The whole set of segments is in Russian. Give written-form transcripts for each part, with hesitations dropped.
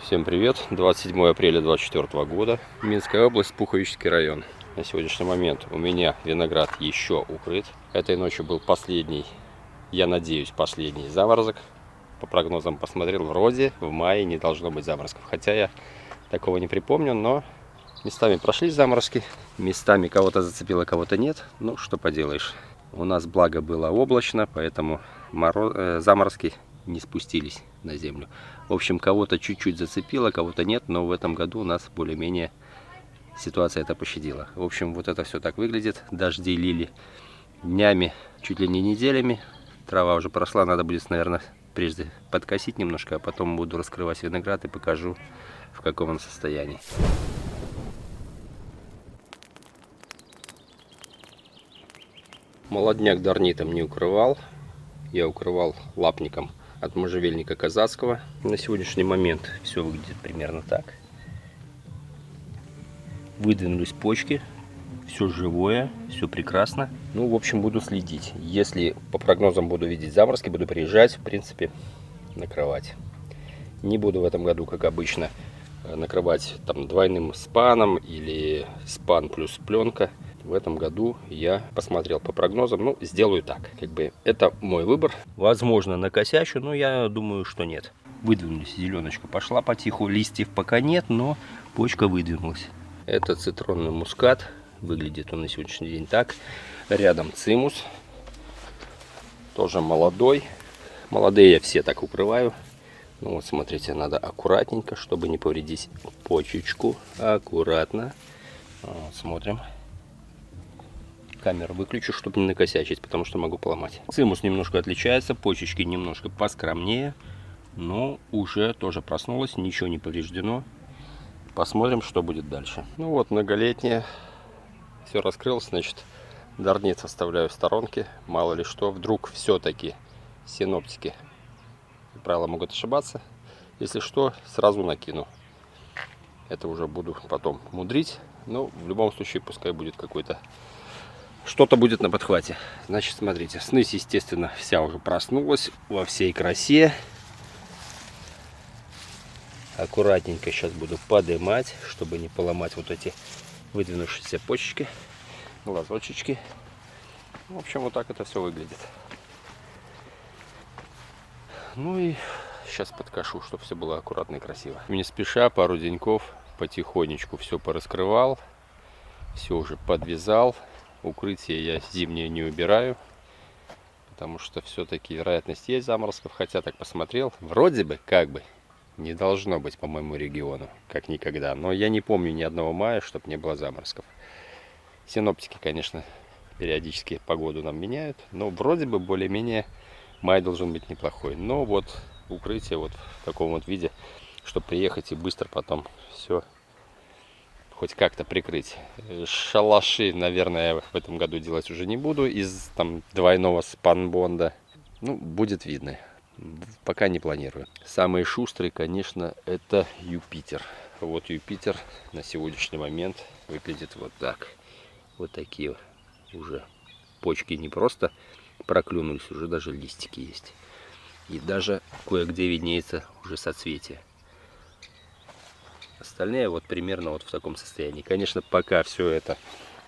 Всем привет! 27 апреля 2024 года. Минская область, Пуховический район. На сегодняшний момент у меня виноград еще укрыт. Этой ночью был последний, я надеюсь, последний заморозок. По прогнозам посмотрел, вроде в мае не должно быть заморозков. Хотя я такого не припомню, но местами прошли заморозки. Местами кого-то зацепило, кого-то нет. Ну, что поделаешь. У нас, благо, было облачно, поэтому заморозки не спустились на землю. В общем, кого-то чуть-чуть зацепило, кого-то нет, но в этом году у нас более-менее ситуация это пощадила. В общем, вот это все так выглядит. Дожди лили днями, чуть ли не неделями. Трава уже прошла, надо будет, наверное, прежде подкосить немножко, а потом буду раскрывать виноград и покажу, в каком он состоянии. Молодняк дарнитом не укрывал. Я укрывал лапником от можжевельника казацкого. На сегодняшний момент все выглядит примерно так. Выдвинулись почки, все живое, все прекрасно. Ну, в общем, буду следить. Если по прогнозам буду видеть заморозки, буду приезжать, в принципе, накрывать. Не буду в этом году, как обычно, накрывать там двойным спаном или спан плюс пленка. В этом году я посмотрел по прогнозам, ну, сделаю так. Как бы это мой выбор. Возможно, накосячу, но я думаю, что нет. Выдвинулись, зеленочка пошла потиху, листьев пока нет, но почка выдвинулась. Это цитронный мускат. Выглядит он на сегодняшний день так. Рядом цимус. Тоже молодой. Молодые я все так укрываю. Ну вот, смотрите, надо аккуратненько, чтобы не повредить почечку. Аккуратно. Вот, смотрим. Камеру выключу, чтобы не накосячить, потому что могу поломать. Цимус немножко отличается, почечки немножко поскромнее, но уже тоже проснулась, ничего не повреждено. Посмотрим, что будет дальше. Ну вот, многолетняя. Все раскрылось, значит, дарниц оставляю в сторонке. Мало ли что, вдруг все-таки синоптики, как правило, могут ошибаться. Если что, сразу накину. Это уже буду потом мудрить. Но в любом случае, пускай будет какой-то... Что-то будет на подхвате. Значит, смотрите, сныть, естественно, вся уже проснулась во всей красе. Аккуратненько сейчас буду поднимать, чтобы не поломать вот эти выдвинувшиеся почечки, глазочечки. В общем, вот так это все выглядит. Ну и сейчас подкашу, чтобы все было аккуратно и красиво. Не спеша, пару деньков, потихонечку все пораскрывал. Все уже подвязал. Укрытие я зимнее не убираю, потому что все-таки вероятность есть заморозков. Хотя так посмотрел, вроде бы, как бы, не должно быть по моему региону, как никогда. Но я не помню ни одного мая, чтобы не было заморозков. Синоптики, конечно, периодически погоду нам меняют, но вроде бы более-менее май должен быть неплохой. Но вот укрытие вот в таком вот виде, чтобы приехать и быстро потом все хоть как-то прикрыть. Шалаши, наверное, я в этом году делать уже не буду из там двойного спанбонда. Ну, будет видно. Пока не планирую. Самый шустрый, конечно, это Юпитер. Вот Юпитер на сегодняшний момент выглядит вот так. Вот такие уже почки не просто проклюнулись, уже даже листики есть. И даже кое-где виднеется уже соцветие. Остальные вот примерно вот в таком состоянии. Конечно, пока все это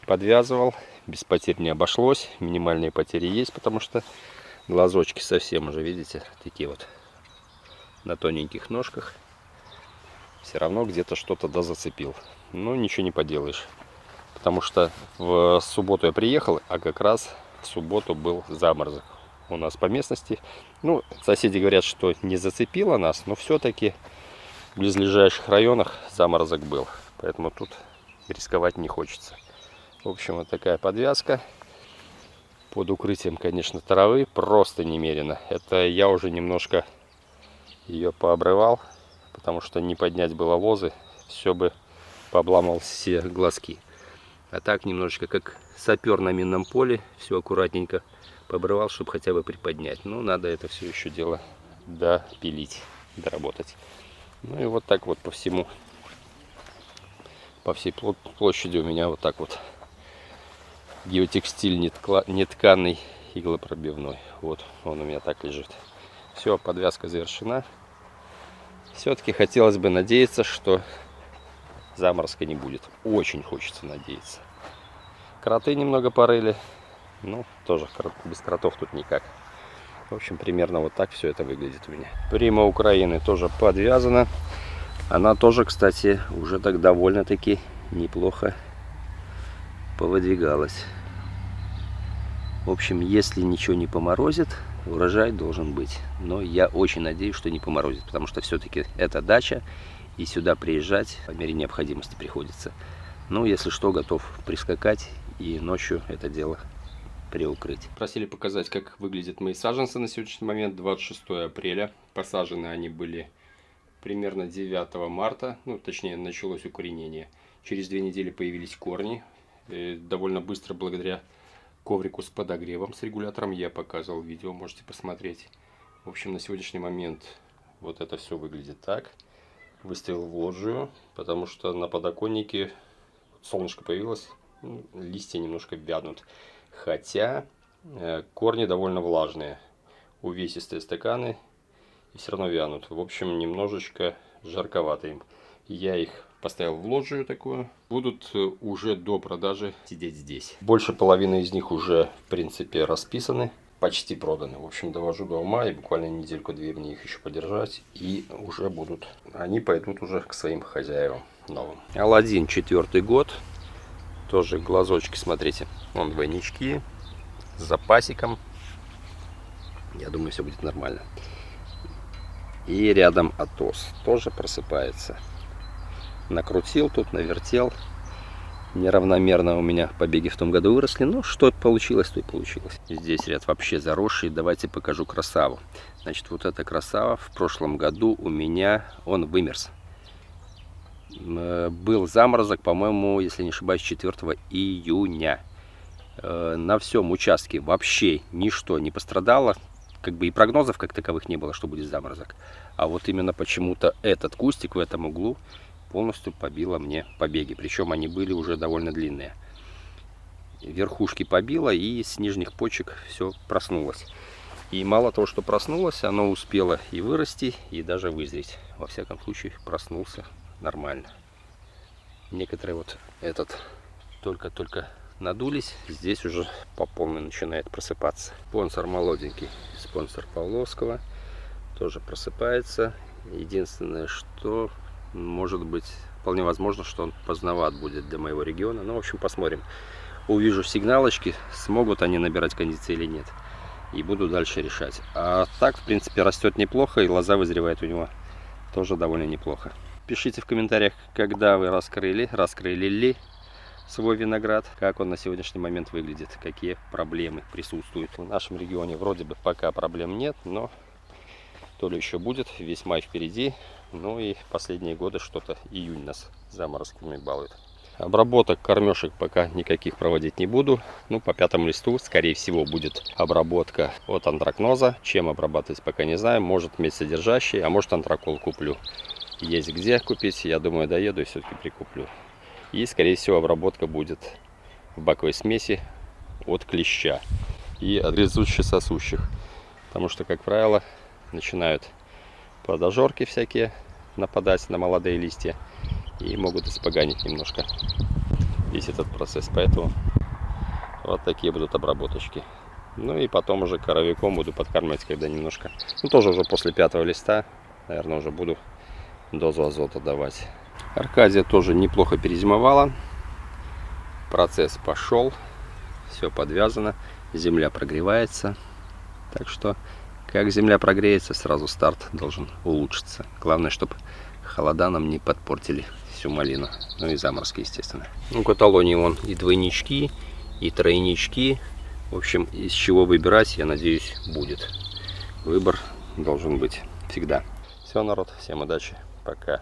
подвязывал, без потерь не обошлось. Минимальные потери есть, потому что глазочки совсем уже, видите, такие вот на тоненьких ножках. Все равно где-то что-то дозацепил. Но ничего не поделаешь. Потому что в субботу я приехал, а как раз в субботу был заморозок у нас по местности. Ну, соседи говорят, что не зацепило нас, но все-таки в близлежащих районах заморозок был. Поэтому тут рисковать не хочется. В общем, вот такая подвязка. Под укрытием, конечно, травы просто немерено. Это я уже немножко ее пообрывал, потому что не поднять было возы, все бы пообламывал все глазки. А так немножечко как сапер на минном поле, все аккуратненько пообрывал, чтобы хотя бы приподнять. Но надо это все еще дело допилить, доработать. Ну и вот так вот по всему, по всей площади у меня вот так вот геотекстиль нетканый иглопробивной. Вот он у меня так лежит. Все, подвязка завершена. Все-таки хотелось бы надеяться, что заморозка не будет. Очень хочется надеяться. Кроты немного порыли. Ну, тоже без кротов тут никак. В общем, примерно вот так все это выглядит у меня. Прима Украины тоже подвязана. Она тоже, кстати, уже так довольно-таки неплохо повыдвигалась. В общем, если ничего не поморозит, урожай должен быть. Но я очень надеюсь, что не поморозит, потому что все-таки это дача, и сюда приезжать по мере необходимости приходится. Ну, если что, готов прискакать и ночью это дело приукрыть. Просили показать, как выглядят мои саженцы на сегодняшний момент. 26 апреля. Посажены они были примерно 9 марта. Ну, точнее, началось укоренение. Через 2 недели появились корни. Довольно быстро, благодаря коврику с подогревом, с регулятором, я показывал видео, можете посмотреть. В общем, на сегодняшний момент вот это все выглядит так. Выставил в лоджию, потому что на подоконнике солнышко появилось, листья немножко вянут. Хотя корни довольно влажные, увесистые стаканы, и все равно вянут. В общем, немножечко жарковато им. Я их поставил в лоджию такую. Будут уже до продажи сидеть здесь. Больше половины из них уже, в принципе, расписаны. Почти проданы. В общем, довожу до ума. И буквально недельку-две мне их еще подержать. И уже будут. Они пойдут уже к своим хозяевам новым. Аладдин, 4-й год. Тоже глазочки, смотрите. Вон двойнички. С запасиком. Я думаю, все будет нормально. И рядом Атос. Тоже просыпается. Накрутил тут, навертел. Неравномерно у меня побеги в том году выросли. Но что получилось, то и получилось. Здесь ряд вообще заросший. Давайте покажу красаву. Значит, вот эта красава в прошлом году у меня, он вымерз. Был заморозок, по-моему, если не ошибаюсь, 4 июня. На всем участке вообще ничто не пострадало. Как бы и прогнозов как таковых не было, что будет заморозок. А вот именно почему-то этот кустик в этом углу полностью побило мне побеги. Причем они были уже довольно длинные. Верхушки побило, и с нижних почек все проснулось. И мало того, что проснулось, оно успело и вырасти, и даже вызреть. Во всяком случае, проснулся нормально. Некоторые вот этот только-только надулись. Здесь уже по полной начинает просыпаться. Спонсор молоденький, спонсор Павловского, тоже просыпается. Единственное, что... Может быть, вполне возможно, что он поздноват будет для моего региона. Ну, в общем, посмотрим. Увижу сигналочки, смогут они набирать кондиции или нет. И буду дальше решать. А так, в принципе, растет неплохо, и лоза вызревает у него тоже довольно неплохо. Пишите в комментариях, когда вы раскрыли ли свой виноград, как он на сегодняшний момент выглядит, какие проблемы присутствуют. В нашем регионе вроде бы пока проблем нет, но то ли еще будет, весь май впереди. Ну и последние годы что-то июнь нас заморозками балует. Обработок кормежек пока никаких проводить не буду. Ну, по 5-му листу, скорее всего, будет обработка от антракноза. Чем обрабатывать, пока не знаю. Может, медсодержащий, а может, антракол куплю. Есть где купить. Я думаю, доеду и все-таки прикуплю. И, скорее всего, обработка будет в баковой смеси от клеща и от грызущих-сосущих. Потому что, как правило, начинают плодожорки всякие нападать на молодые листья и могут испоганить немножко весь этот процесс. Поэтому вот такие будут обработочки. Ну и потом уже коровиком буду подкармливать, когда немножко, ну тоже уже после 5-го листа, наверное, уже буду дозу азота давать. Аркадия тоже неплохо перезимовала. Процесс пошел, все подвязано, земля прогревается, так что как земля прогреется, сразу старт должен улучшиться. Главное, чтобы холода нам не подпортили всю малину. Ну и заморозки, естественно. У каталонии вон и двойнички, и тройнички. В общем, из чего выбирать, я надеюсь, будет. Выбор должен быть всегда. Все, народ, всем удачи. Пока.